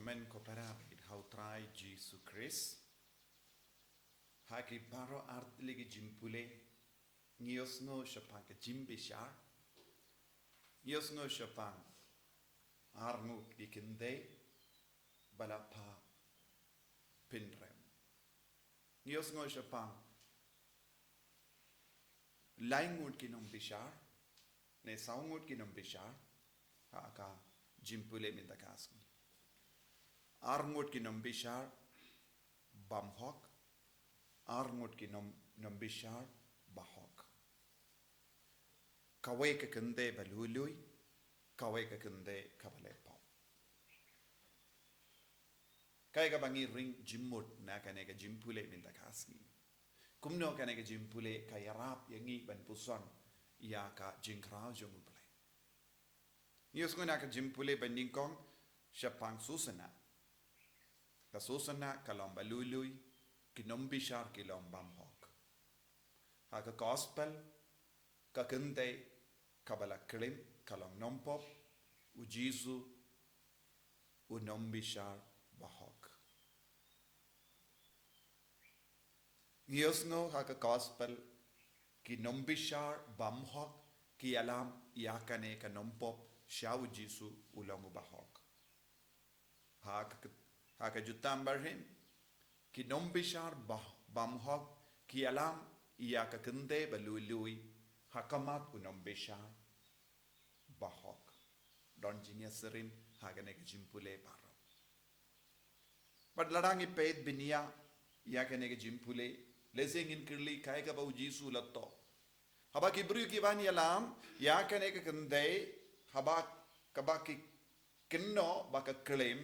Amen kopera it hautrai Jesus Christ. Haki baro art ligi jimpule. Niosno shapang ke jimbishar. Niosno shapang armuk dikinde balapa pinrem. Niosno shapang laingut kinom bishar. Ne saungut kinom bishar. Haka jimpule mintakasni. Arngut kinom bishar bamhok. Arngut kinom bishar bahok. Kawai ke kende balului. Kawai ke kende kabalepo. Kaya ka bangi ring jimmut na kaneka jimpule mintakasni. Kumno kaneka jimpule kaya rap yangi ban puson. Ia ka jingkrao jongupale. Nios ko na ka jimpule bandingkong syapang susana. Ka susana kalom balului kinom bishar kilom bamhok. Ha ka gospel ka kende kabala klim kalom nompop u Jesu u nom bishar bahok. Nios no ha ka gospel kinom bishar bamhok ki alam yakane ka nompop Shau Jesu ulangu bahok. Haka jutam barhim. Ki nombishar bamhok. Ki alam iya ka kende balului. Hakamat unombishar bahok. Don jinya serim hagane ka jimpule paro. Padlarangi peit binia. Iya ka nega jimpule. Lezengin kirli kaya ka bau Jesu lato. Haba kibru ki bani alam. Iya ka nega kende. Habak kabaki kenno baka klaim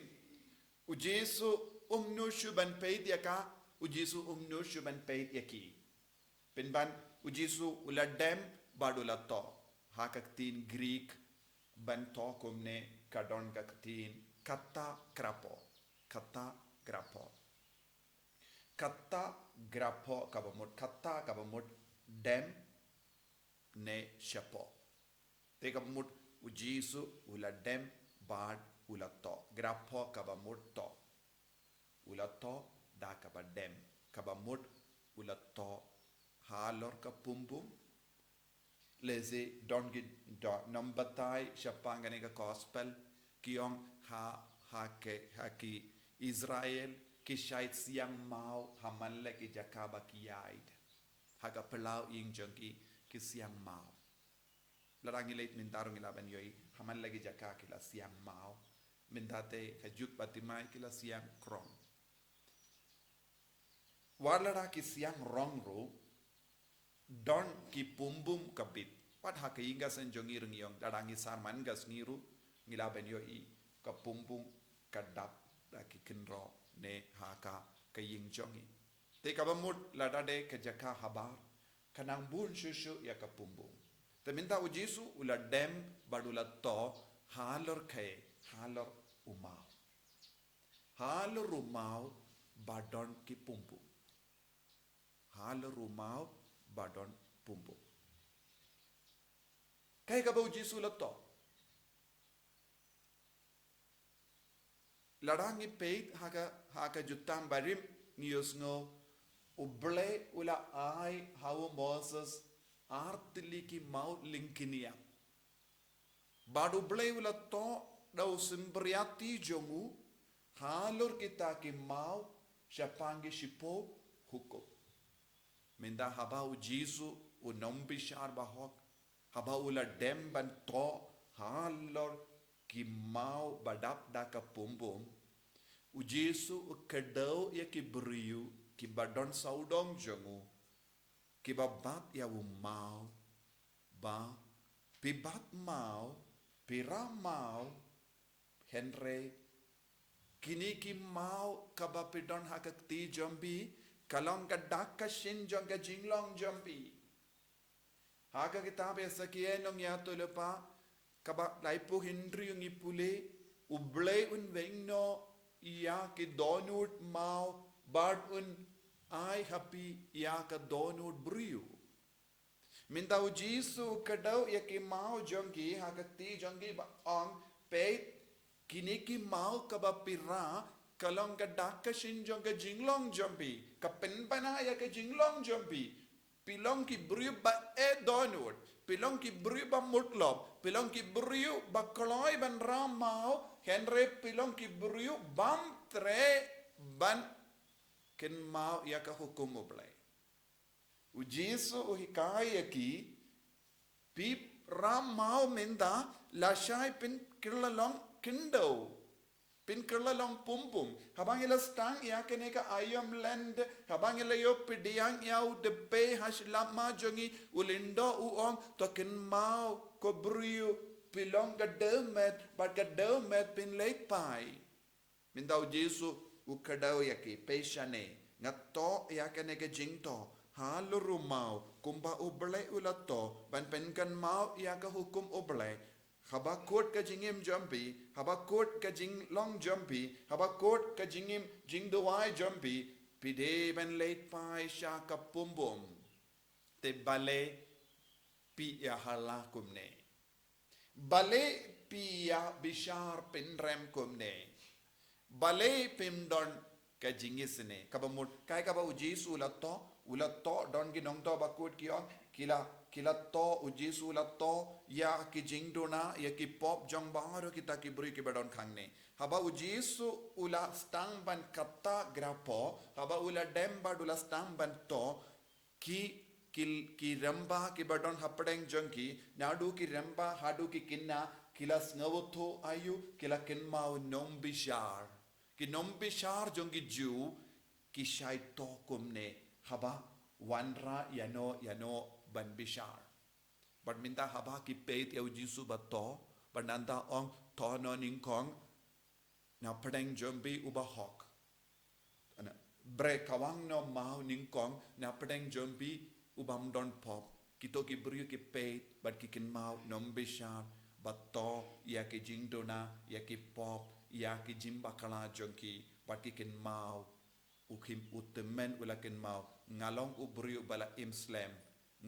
ujesu umnushu ban peit yaka ujesu umnushu ban peit yaki pinban ujesu uladem badulato hakaktin Greek ban to komne kadon kaktin kata grapo kabamut dem ne shapo te kabamut Ujisu uladem bad ulato. Grapho kabamurto. Ulato da kabadem. Kabamut ulato halor kapumbum. Leze dongi nambatai shapangane ka gospel. Kiong haki Israel ki shait siang mau hamalle ki jakaba kiyaid. Haka pelau ing jangki ki siang mau. Larang ilait mintarong ilaban yoy haman lagi jaka kila siang mau mintate kajuk batimai kila siang krong warlara ki siang rong ro don ki pumbum kabit pat haka inga san jongir ngiyong larang isar man gas ngiru ngilaban yoy ka pumbum kadap da ki kinro ne haka kaying jongi te kabamut ladade ka jaka habar kanang bun shushu ya ka pumbum Teminta ujisu ula dem badula to halor kay halor umau. Halor umau badon ki pumpu. Halor umau badon pumpu. Kay ka ba ujisu la to? Larangi peit haka jutam barim ngiyos no uble ula ay hawo Moses artili ki maut linkinia. Badu blay ula to daw simbriati jongu halor kita ki mau shapangi shipo huko. Minda habau Jesu unombi shar bahok habau ula demban to halor ki mau badap da ka pumbum u Jesu kedau ya ki beriu ki badon saudong jongu kibabat ya umau ba pibat mau piramau henry kini ki mau kabapidon hakakti jombi kalong kadak ka shin jong ka jinglong jombi haka kitab esa kiye nong ya tulepa kaba laipu hindri yung ipule uble un vengno iya ki donut mau bad un ai happy ya ka donut brio minta u Jesu kadau ya ki mau jongi hakati jongi ba ang peit kini ki mau ka ba pira kalong ka dak ka shinjong ka jinglong jompi ka penpana ya ka jinglong jompi pilong ki bru ba e donut pilong ki bru ba mutlop pilong ki bru ba kloi ban ramau henre pilong ki bru bam tre ban ken mau ya ka hukum oblai u Jesu o hikaya ki pip ramau menda la shai pin kirlalong kindo pin kirlalong pumpum habang ila stang ya keneka ayam land habang ila yo pidiang yaw de pe hash lama jongi ulindo uong to ken mau ko briu pilong ga demet but ga demet pin late pai min daw Jesu u kadaw yaki peshane ngato ya keneka jingto haluru mau kumba uble ulato ban pen kan mau ya ka hukum uble habakot ka jingim jumpy habakot ka jing long jumpy habakot ka jingim jing duai jumpy pide ben late pai sha ka pumbum te bale pi ya hala kumne bale pi ya bishar pinrem kumne bale pimdon ka jingisne kabamut kai ka ba ujisu ulato don ginong to bakut kiong kila to ujisu ulato ya ki jingdona ya ki pop jong baro kita ki bri ki badon khangne haba ujisu ula stang ban katta grapo haba ula demba dula stang ban to ki ramba ki badon hapdeng jongki nadu ki ramba hadu ki kinna kila snawutho ayu kila kinma nombishar ki nombishar jongi ju ki shai to kumne haba wanra yano ban bishar but minta haba ki peit eu jisu bato bananda ong to no ning kong na pedeng jombi uba hok ana bre kawang no mau ning kong na pedeng jombi ubam don pop kito ki bru ki peit but ki kin mau nom bishar bato ya ki jingdona ya ki pop ya ki jimba kala jonki but ki kin mau ukim utemen ulakin mau ngalong ubru bala imslam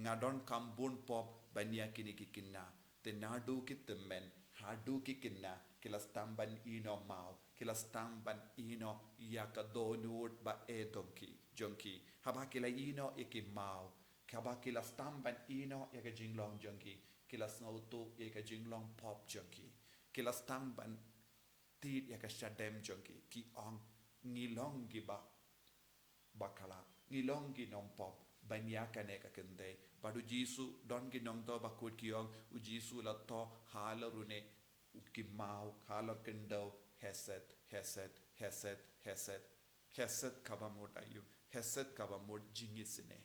ngadon kambun pop bania kini kikinna tenadu kitemen hadu kikinna kilas tamban ino mau kilas tamban ino yakadonut ba edonki jonki haba kila ino iki mau haba kilas tamban ino yaka jinglong jonki kilas nautu yaka jinglong pop jonki kilas tamban tit yaka shadem jonki ki ong ngilong giba bakala ngilong ginom pop banya kaneka kende padu Jesu don ginong to bakut kiong u Jesu la to halarune ukimau halar kendo heset kabamut ayu heset kabamut jingisne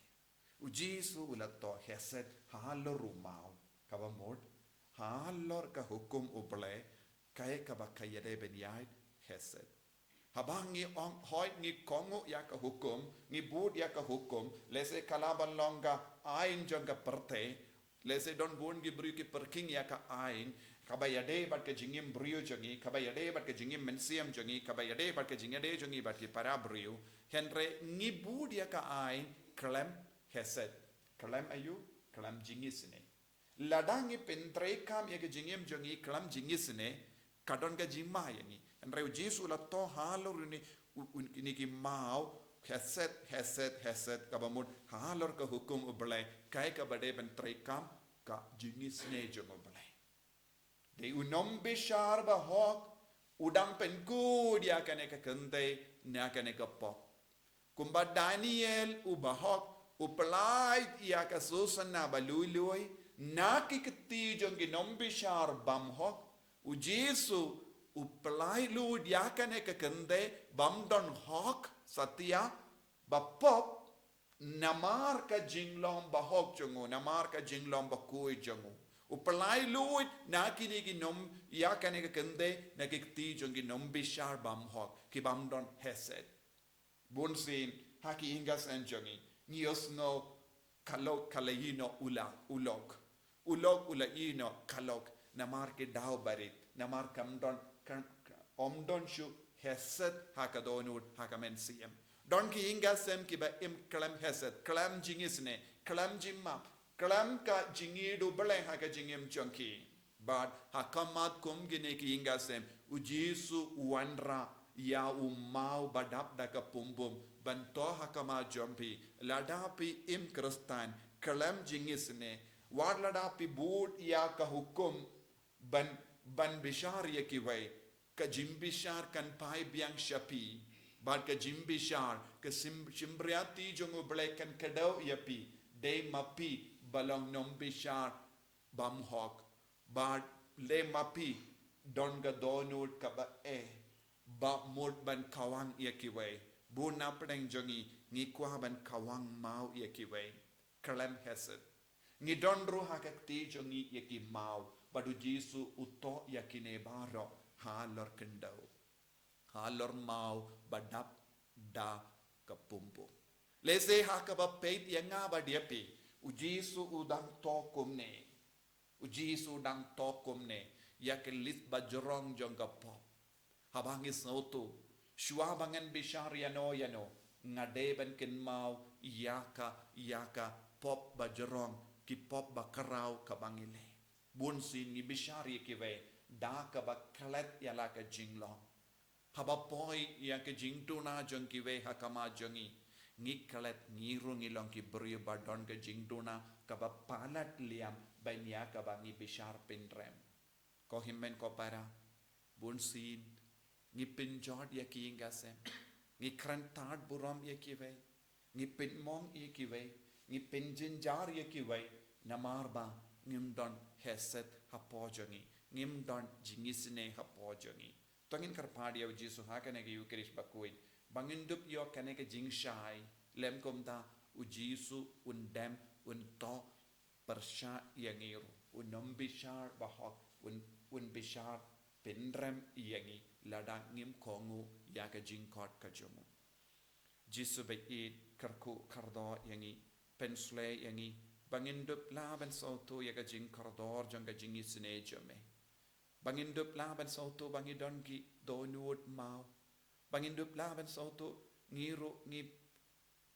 u Jesu la to heset halaru mau kabamut halor ka hukum uble kay kabakayade benyai heset habang ngi ong hoy ngi kongo ya ka hukum ngi bud ya ka hukum lese kalaban longa ain jonga perte lese don bun gi bru ki perking ya ka ain kabayade bat ka jingim brio jongi kabayade bat ka jingim mensiam jongi kabayade bat ka jingade jongi bat ki para brio henre ngi bud ya ka ain klem heset klem ayu klem jingisne ladangi pentre kam ya ka jingim jongi klem jingisne kadon ka jimma yani Andreu Jesu la to halor ni ki mau heset kabamut halor ka hukum ublai kai ka bade ben trekam ka jingis ne jom ublai de unom bishar ba hok udam pen ku dia kane ka kente na kane ka pop kumba Daniel ubahok uplai ya ka susana balului na ki kti jong ki nom bishar bam hok u Jesu uplai lu diakane ke kende bamdon hok satya bapop namar ka jinglom bahok jongo namar ka jinglom bakui jongo uplai lu nakini gi nom yakane ke kende nakikti jongi nom bishar bam hok ki bamdon heset bunsin haki ingas enjongi niosno kalok kalayino ulok ula ino kalok namar ke dao barit namar kamdon omdon shu heset hakadonut hakamensiem don ki ingasem ki ba im klam heset klam jingisne klam jimma klam ka jingidu bele haka jingim chonki but hakamat kum gine ki ingasem Ujisu wanra ya umau badap da kapumbum banto hakama jompi ladapi im kristan kalam jingisne war ladapi bud ya ka hukum ban bishar ya kiwai ka jimbishar kan pai biang shapi bad ka jimbishar ka simbriati jongu blekan kadau yapi de mapi balong nom bishar bam hok bad le mapi don ga donut ka ba ba mut ban kawang ya kiwai bu napdeng jongi ngi kwa ban kawang mau ya kiwai kalam hesed ngi don ru hakakti jongi ya ki mau badu jisu uto ya kine baro halor kendau halor mau badap da kapumpu lese hakaba peit ya nga ba dia pi ujisu udang tokum ne ujisu udang tokum ne ya ke lit bajrong jong ka pop habangis nautu shua bangan bishar yano ngadeban kin mau yaka pop bajrong ki pop bakarau kabangile bun sin ni bishar yekiwe da ka baklet yala ka jinglong haba poi ya ka jingtuna jong kiwe hakama jongi ngiklet ngirung ilong ki bri badon ka jingtuna ka ba palat liam ban ya ka bangi bishar pinrem ko himmen ko para bun sin ngi pinjod ya ki ngasem ngi krantad buram ya ki ve ngi pinmong ya ki ve ngi pinjinjar ya ki ve namarba ngim don heset hapojongi ngim don jingisne hapojongi tongin karpadia jisu hakane ge yukrish bakuin bangindup yo kane ke jingshai lem komta ujisu undem unto persha yangiru unom bishar bahok un bishar pinrem yangi lada ngim kongu yaga jingkot kajumu jisu be it karku kardo yangi pensle yangi bangindup laban sautu yaga jingkordor janga jingisne jome bangindup laban sautu bangidon ki donut mau bangindup laban sautu ngiru ngip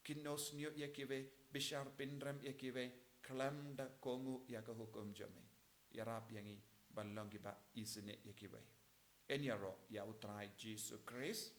kinos nyo yakive bishar pinrem yakive klamda kongu yaga hukum jome yarap yangi balongi ba isine yakive Enyaro ya utrai Jesus Christ.